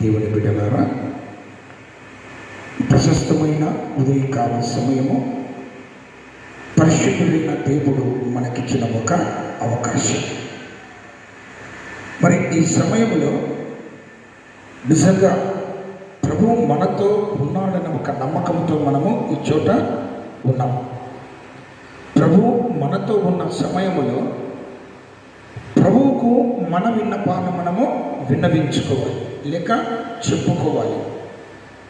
దేవుని బిడ్డలారా, ప్రశస్తమైన ఉదయకాల సమయము పరిశుద్ధుడైన దేవుడు మనకిచ్చిన ఒక అవకాశం. మరి ఈ సమయంలో నిజంగా ప్రభువు మనతో ఉన్నాడని ఒక నమ్మకంతో మనము ఈ చోట ఉన్నాం. ప్రభువు మనతో ఉన్న సమయంలో ప్రభువుకు మన విన్నపాలను మనము విన్నవించుకోవాలి, లేక చెప్పుకోవాలి.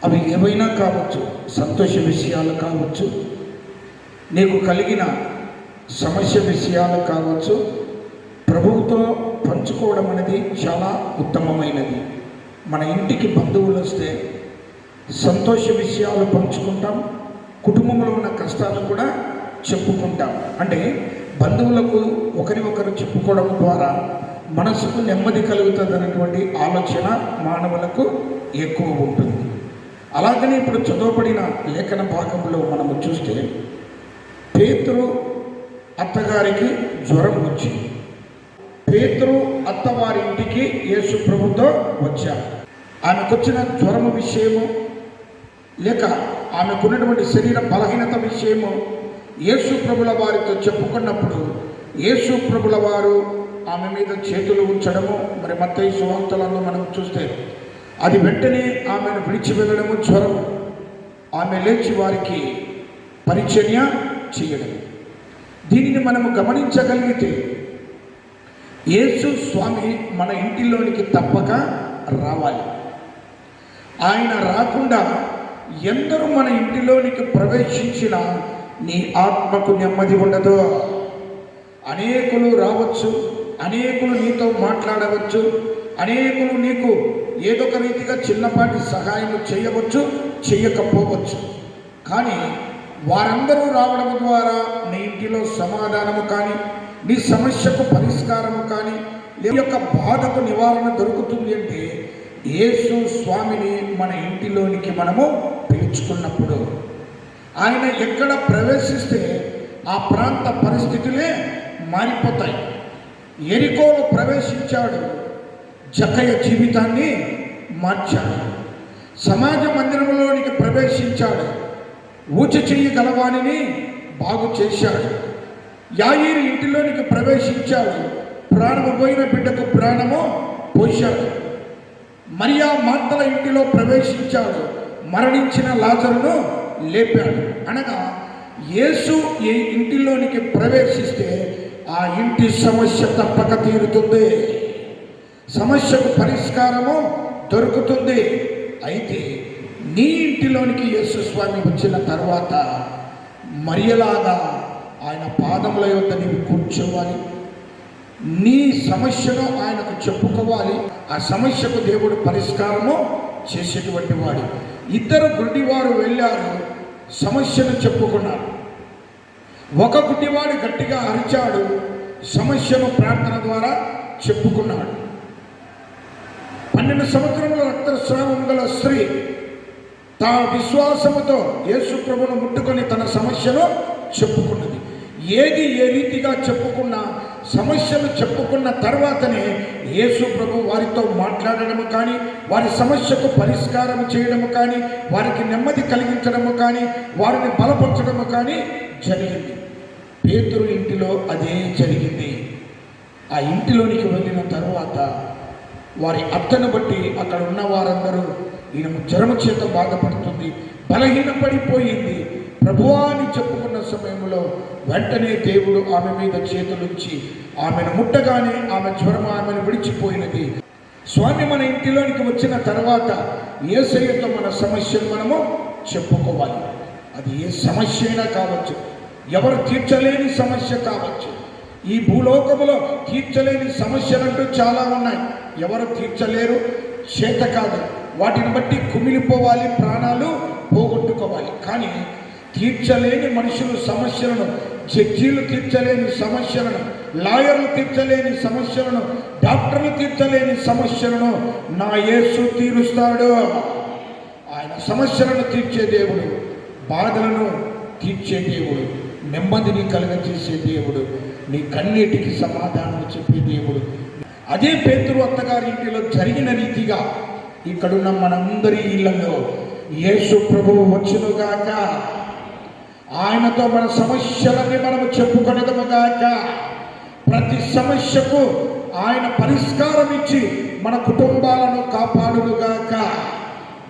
అవి ఏవైనా కావచ్చు, సంతోష విషయాలు కావచ్చు, నీకు కలిగిన సమస్య విషయాలు కావచ్చు. ప్రభువుతో పంచుకోవడం అనేది చాలా ఉత్తమమైనది. మన ఇంటికి బంధువులు వస్తే సంతోష విషయాలు పంచుకుంటాం, కుటుంబంలో ఉన్న కష్టాలు కూడా చెప్పుకుంటాం. అంటే బంధువులకు ఒకరు చెప్పుకోవడం ద్వారా మనసుకు నెమ్మది కలుగుతుంది అనేటువంటి ఆలోచన మానవులకు ఎక్కువ ఉంటుంది. అలాగనే ఇప్పుడు చదవబడిన లేఖన భాగంలో మనము చూస్తే, పేతురు అత్తగారికి జ్వరం వచ్చింది. పేతురు అత్తవారి ఇంటికి యేసు ప్రభుతో వచ్చారు. ఆమెకొచ్చిన జ్వరం విషయము, లేక ఆమెకున్నటువంటి శరీర బలహీనత విషయము యేసు ప్రభుల వారితో చెప్పుకున్నప్పుడు, యేసు ప్రభుల వారు ఆమె మీద చేతులు ఉంచడము, మరి మత్తయి సువార్తలలో మనం చూస్తే అది వెంటనే ఆమెను విడిచి వెళ్ళడము, జ్వరం, ఆమె లేచి వారికి పరిచర్య చేయడం. దీనిని మనము గమనించగలిగితే యేసు స్వామి మన ఇంటిలోనికి తప్పక రావాలి. ఆయన రాకుండా ఎందరూ మన ఇంటిలోనికి ప్రవేశించినా నీ ఆత్మకు నెమ్మది ఉండదు. అనేకులు రావచ్చు, అనేకులు నీతో మాట్లాడవచ్చు, అనేకులు నీకు ఏదో ఒక రీతిగా చిన్నపాటి సహాయం చేయవచ్చు, చేయకపోవచ్చు. కానీ వారందరూ రావడం ద్వారా నీ ఇంటిలో సమాధానము కానీ, నీ సమస్యకు పరిష్కారము కానీ, నీ యొక్క బాధకు నివారణ దొరుకుతుంది అంటే యేసు స్వామిని మన ఇంటిలోనికి మనము పిలుచుకున్నప్పుడు, ఆయన ఎక్కడ ప్రవేశిస్తే ఆ ప్రాంత పరిస్థితులే మారిపోతాయి. ఎరికోలో ప్రవేశించాడు, జక్కయ్య జీవితాన్ని మార్చాడు. సమాజ మందిరంలోనికి ప్రవేశించాడు, ఊచ చెయ్యి గలవాణిని బాగు చేశాడు. యాయీరు ఇంటిలోనికి ప్రవేశించాడు, ప్రాణము పోయిన బిడ్డకు ప్రాణము పోశాడు. మరియా మార్తల ఇంటిలో ప్రవేశించాడు, మరణించిన లాజరును లేపాడు. అనగా యేసు ఈ ఇంటిలోనికి ప్రవేశిస్తే ఆ ఇంటి సమస్య తప్పక తీరుతుంది, సమస్యకు పరిష్కారము దొరుకుతుంది. అయితే నీ ఇంటిలోనికి యేసు స్వామి వచ్చిన తర్వాత మరియలాగా ఆయన పాదముల యొద్ద నీవు కూర్చోవాలి, నీ సమస్యను ఆయనకు చెప్పుకోవాలి. ఆ సమస్యకు దేవుడు పరిష్కారము చేసేటువంటి వాడు. ఇద్దరు గుడ్డివారు వెళ్ళారు, సమస్యను చెప్పుకున్నారు. ఒక గుడ్డివాడు గట్టిగా అరిచాడు, సమస్యను ప్రార్థన ద్వారా చెప్పుకున్నాడు. 12 సంవత్సరముల రక్తస్రావం గల స్త్రీ తన విశ్వాసముతో యేసు ప్రభువును ముట్టుకొని తన సమస్యను చెప్పుకున్నది. ఏది ఏ రీతిగా చెప్పుకున్నా, సమస్యలు చెప్పుకున్న తర్వాతనే యేసు ప్రభు వారితో మాట్లాడడము కానీ, వారి సమస్యకు పరిష్కారం చేయడము కానీ, వారికి నెమ్మది కలిగించడము కానీ, వారిని బలపరచడము కానీ జరిగింది. పేతురు ఇంటిలో అదే జరిగింది. ఆ ఇంటిలోనికి వెళ్ళిన తర్వాత వారి అత్తను బట్టి అక్కడ ఉన్న వారందరూ, ఈయన జ్వరము చేత బాధపడుతుంది, బలహీనపడిపోయింది, ప్రభువా అని చెప్పుకున్న సమయంలో వెంటనే దేవుడు ఆమె మీద చేతులుంచి ఆమెను ముట్టగానే ఆమె జ్వరం ఆమెను విడిచిపోయినది. స్వామి మన ఇంటిలోనికి వచ్చిన తర్వాత యేసయ్యతో మన సమస్యను మనము చెప్పుకోవాలి. అది ఏ సమస్య అయినా కావచ్చు, ఎవరు తీర్చలేని సమస్య కావచ్చు. ఈ భూలోకములో తీర్చలేని సమస్యలంటూ చాలా ఉన్నాయి. ఎవరు తీర్చలేరు, చేత కాదు, వాటిని బట్టి కుమిలిపోవాలి, ప్రాణాలు పోగొట్టుకోవాలి. కానీ తీర్చలేని మనుషులు సమస్యలను, జడ్జీలు తీర్చలేని సమస్యలను, లాయర్లు తీర్చలేని సమస్యలను, డాక్టర్లు తీర్చలేని సమస్యలను నా యేసు తీరుస్తాడు. ఆయన సమస్యలను తీర్చే దేవుడు, బాధలను తీర్చే దేవుడు, నెమ్మదిని కలుగజేసే దేవుడు, నీ కన్నీటికి సమాధానం చెప్పే దేవుడు. అదే పేతురు అత్తగారి ఇంటిలో జరిగిన రీతిగా ఇక్కడున్న మనందరి ఇళ్లలో యేసు ప్రభువు వచ్చునుగాక. ఆయనతో మన సమస్యలన్నీ మనము చెప్పుకొనేదముగాక. ప్రతి సమస్యకు ఆయన పరిష్కారం ఇచ్చి మన కుటుంబాలను కాపాడునుగాక.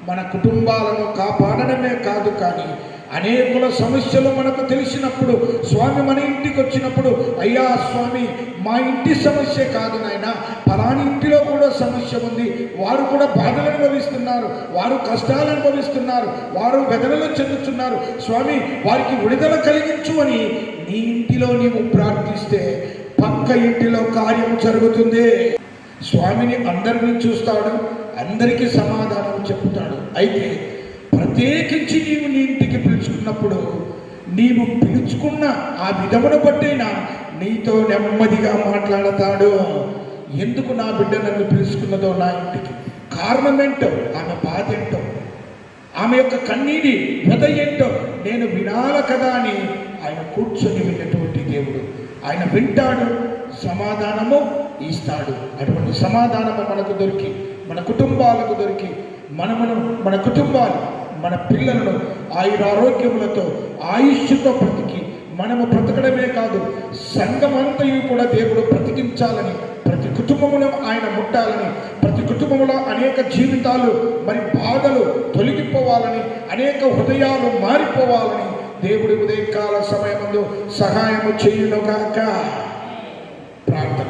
మన కుటుంబాలను కాపాడడమే కాదు, కానీ అనేకుల సమస్యలు మనకు తెలిసినప్పుడు స్వామి మన ఇంటికి వచ్చినప్పుడు, అయ్యా స్వామి, మా ఇంటి సమస్య కాదు నాయన, పలాని ఇంటిలో కూడా సమస్య ఉంది, వారు కూడా బాధలు అనుభవిస్తున్నారు, వారు కష్టాలు అనుభవిస్తున్నారు, వారు వెదనలు చెందుతున్నారు, స్వామి వారికి విడుదల కలిగించు అని నీ ఇంటిలో నీవు ప్రార్థిస్తే పక్క ఇంటిలో కార్యం జరుగుతుంది. స్వామిని అందరినీ చూస్తాడు, అందరికీ సమాధానం చెప్తాడు. అయితే ప్రత్యేకించి నీవు నీ ఇంటికి పిలుచుకున్నప్పుడు నీవు పిలుచుకున్న ఆ విధమును బట్టైనా నీతో నెమ్మదిగా మాట్లాడతాడు. ఎందుకు నా బిడ్డ నన్ను పిలుచుకున్నదో నా ఇంటికి, కారణం ఏంటో, ఆమె బాధ ఏంటో, ఆమె యొక్క కన్నీటి వ్యధ ఏంటో నేను వినాల కదా అని ఆయన కూర్చొని విన్నటువంటి దేవుడు. ఆయన వింటాడు, సమాధానము ఇస్తాడు. అటువంటి సమాధానము మనకు దొరికి, మన కుటుంబాలకు దొరికి, మన కుటుంబాలు, మన పిల్లలను ఆయురారోగ్యములతో ఆయుష్తో బ్రతికి మనము బ్రతకడమే కాదు, సంఘమంతయు కూడా దేవుడు బ్రతికించాలని, ప్రతి కుటుంబములో ఆయన ముట్టాలని, ప్రతి కుటుంబంలో అనేక జీవితాలు మరి బాధలు తొలగిపోవాలని, అనేక హృదయాలు మారిపోవాలని దేవుడి ఉదయకాల సమయమందు సహాయము చేయునుగాక. ప్రార్థన.